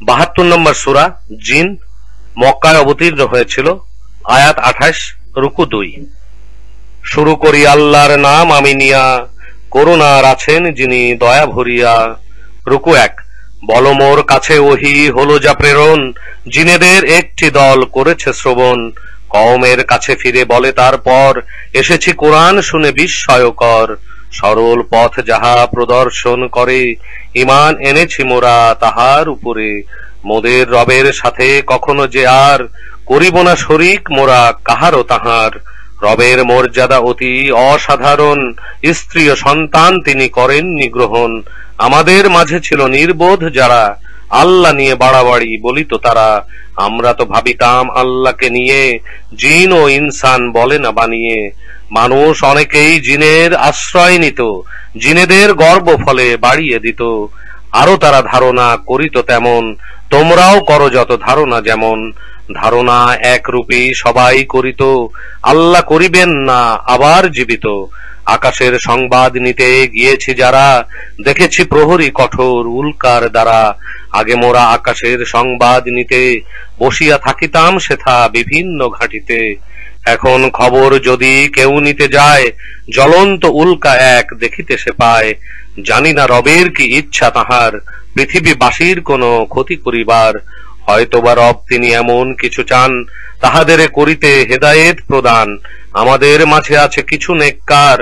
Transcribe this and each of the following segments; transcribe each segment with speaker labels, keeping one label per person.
Speaker 1: 72 নম্বর সূরা জিন, মক্কায় অবতীর্ণ হয়েছিল। আয়াত 28, রুকু 2। শুরু করি আল্লাহর নাম আমি নিয়া, করুণার আছেন যিনি দয়া ভরিয়া। রুকু 1। বল মোর কাছে ওহী হলো যা প্রেরণ, জিনেদের একটি দল করেছে শ্রবণ। কওমের কাছে ফিরে বলে তারপর, এসেছি কোরআন শুনে বিস্ময়কর। সরল পথ যাহা প্রদর্শন করে, ঈমান এনেছি মোরা তাহার উপরে। মোদের রবের সাথে কখনো যে আর করিব না শরীক মোরা কাহারও তাহার। রবের মর্যাদা অতি অসাধারণ, স্ত্রী ও সন্তান তিনি করেননি গ্রহণ। আমাদের মাঝে ছিল নির্বোধ যারা, আল্লাহ নিয়ে বাড়াবাড়ি বলিত তারা। আমরা তো ভাবিতাম আল্লাহকে নিয়ে, জিন ও ইনসান বলে না বানিয়ে। মানুষ অনেকেই জিনের আশ্রয় নিত, জিনেদের গর্ব ফলে বাড়িয়ে দিত। আরো তারা ধারণা করিত তেমন, তোমরাও করো যত ধারণা যেমন। ধারণা একরূপী সবাই করিত, আল্লাহ করিবেন না আবার জীবিত। আকাশের সংবাদ নিতে গিয়েছি যারা, দেখেছি প্রহরী কঠোর উল্কার দ্বারা। আগে মোরা আকাশের সংবাদ নিতে বসিয়া থাকিতাম সেথা বিভিন্ন ঘাটিতে। এখন খবর যদি কেউ নিতে যায়, জ্বলন্ত উল্কা এক দেখিতে সে পায়। জানি না রবের কি ইচ্ছা তাহার, পৃথিবীবাসীর কোনো ক্ষতি করিবার। হয়তোবা রব তিনি এমন কিছু চান, তাহাদের করিতে হেদায়েত প্রদান। আমাদের মাঝে আছে কিছু নেককার,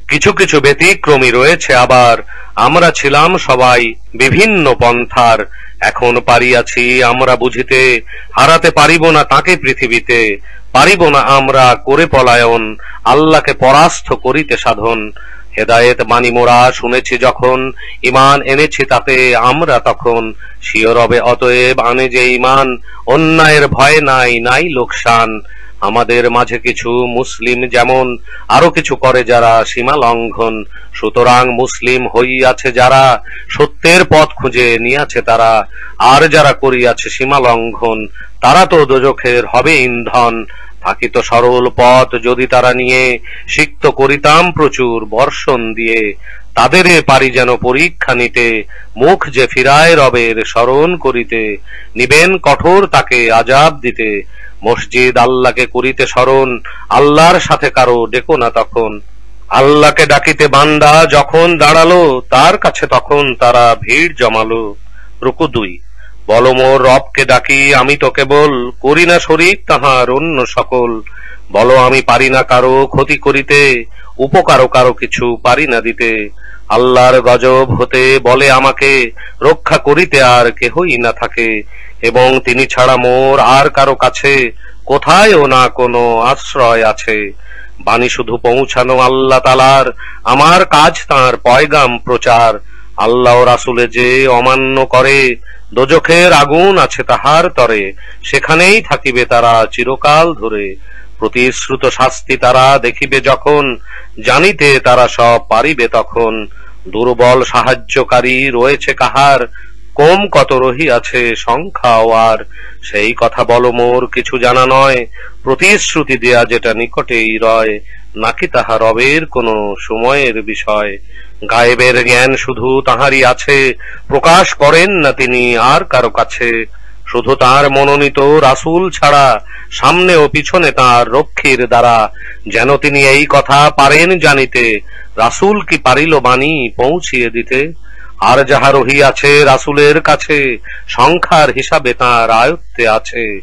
Speaker 1: কিছু কিছু ব্যতিক্রমী রয়েছে আবার। আমরা ছিলাম সবাই বিভিন্ন পন্থার, এখন পারিয়াছি আমরা বুঝিতে। হারাতে পারিব না তাকে পৃথিবীতে, পারিব না আমরা করে পলায়ন, আল্লাহকে পরাস্ত করিতে সাধন। হেদায়েত মানি মোরা শুনেছি যখন, ঈমান এনেছি তাতে আমরা তখন। স্বীয় রবে অতএব আনে যে ঈমান, অন্যায়ের ভয় নাই, নাই লোকসান। আমাদের মাঝে কিছু মুসলিম যেমন, আরো কিছু করে যারা সীমা লঙ্ঘন। সুতরাং মুসলিম হইয়াছে যারা, সত্যের পথ খুঁজে নিয়াছে তারা। আর যারা করিয়াছে সীমা লঙ্ঘন, তারা তো দোজখের হবে ইন্ধন। থাকিত সরল পথ যদি তারা নিয়ে, সিক্ত করিতাম প্রচুর বর্ষণ দিয়ে। তাদেরে পারি যেন পরীক্ষা নিতে, মুখ যে ফিরায় রবের স্মরণ করিতে। নিবেন কঠোর তাকে আযাব দিতে, মসজিদ আল্লাহকে করিতে স্মরণ। আল্লাহর সাথে কারো ডেকো না তখন। আল্লাহকে ডাকিতে বান্দা যখন দাঁড়ালো, তার কাছে তখন তারা ভিড় জমালো। রুকু 2। বল মোর রবকে ডাকি আমি তো কেবল, করি না শরীক তাহার অন্য সকল। বলো আমি পারি না কারো ক্ষতি করিতে, উপকারও কারো কিছু পারি না দিতে। আল্লাহর গজব হতে বলে আমাকে, রক্ষা করিতে আর কেহই না থাকে। এবং তিনি ছাড়া মোর আর কারো কাছে, কোথায়ও না কোনো আশ্রয় আছে। বাণী শুধু পৌঁছানো আল্লাহ তাআলার, আমার কাজ তাঁর পয়গাম প্রচার। আল্লাহ ও রাসূলে যে অমান্য করে, দোজখের আগুন আছে তাহার তরে। সেখানেই থাকিবে তারা চিরকাল ধরে। প্রতিশ্রুত শাস্তি তারা দেখিবে যখন, জানিতে তারা সব পারিবে তখন। দুর্বল সাহায্যকারী রয়েছে কাহার, কম কত রহিয়াছে সংখ্যাও আর। সেই কথা বল মোর কিছু জানা নয়, প্রতিশ্রুতি দেয়া যেটা নিকটেই রয়। নাকি তাহা রবের কোনো সময়ের বিষয়। গায়েবের জ্ঞান শুধু তাহারই আছে, প্রকাশ করেন না তিনি আর কারো কাছে। শুধু তার মনোনীত রাসূল ছাড়া, সামনে ও পিছনে তার রক্ষীর দ্বারা। যেন তিনি এই কথা পারেন জানিতে, রাসূল কি পারিল বাণী পৌঁছিয়ে দিতে। আর যাহা রহিয়াছে রাসূলের কাছে, সংখ্যার হিসাবে তাঁর আয়ত্তে আছে।